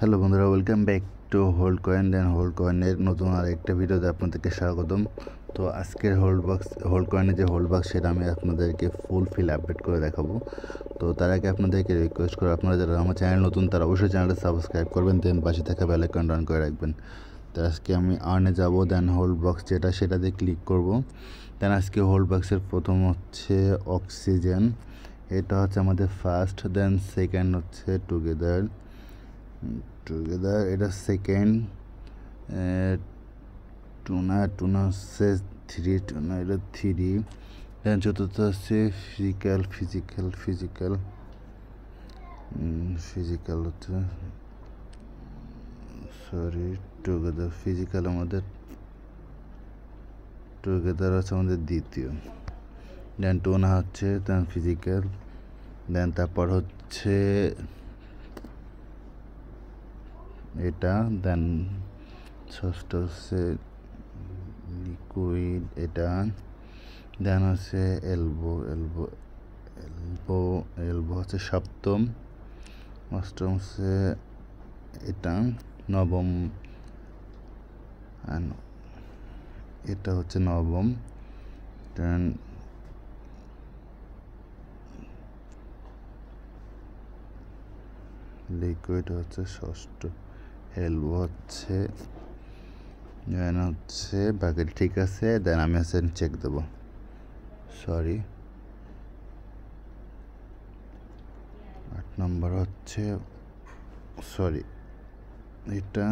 Hello বন্ধুরা, welcome back to Hold Coin then Hold কয়েনের নতুন আর একটা ভিডিওতে আপনাদেরকে স্বাগতম। তো আজকের হোল্ড কয়েনের যে হোল্ড বাক্স সেটা আমি আপনাদেরকে ফুল আপডেট করে দেখাবো। তো তার আগে আপনাদেরকে রিকোয়েস্ট করে আপনারা যারা আমার চ্যানেল নতুন তারা অবশ্যই চ্যানেলটা সাবস্ক্রাইব করবেন, দেন পাশে থাকা বেল আইকন অন করে রাখবেন। তো আজকে আমি আর্নে যাব, দেন হোল্ড বক্স সেটাতে ক্লিক করব। দেন আজকে হোল্ড বক্সের প্রথম হচ্ছে অক্সিজেন, এটা হচ্ছে আমাদের ফার্স্ট। দেন সেকেন্ড হচ্ছে টুগেদার, এটা সেকেন্ড। টুনা হচ্ছে থ্রি, টুনা এটা থ্রি। দেন চতুর্থ হচ্ছে ফিজিক্যাল হচ্ছে ফিজিক্যাল আমাদের টুগেদার হচ্ছে আমাদের দ্বিতীয়। দেন টুনা হচ্ছে দেন ফিজিক্যাল। দেন তারপর হচ্ছে এটা। দেন ষষ্ঠ হচ্ছে লিকুইড, এটা। দেন হচ্ছে এলবো হচ্ছে সপ্তম। অষ্টম হচ্ছে এটা নবম, এটা হচ্ছে নবম। দেন লিকুইড হচ্ছে ষষ্ঠ, এলবো হচ্ছে, দেন হচ্ছে বাকি ঠিক আছে। দেন আমি হচ্ছে চেক দেবো, সরি 8 নম্বর হচ্ছে, সরি এটা।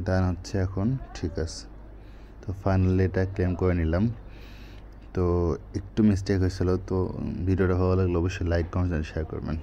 দেন হচ্ছে এখন ঠিক আছে। তো ফাইনালি এটা ক্লেম করে নিলাম। তো একটু মিস্টেক হয়েছিল। তো ভিডিওটা ভালো লাগলে অবশ্যই লাইক, কমেন্ট, শেয়ার করবেন।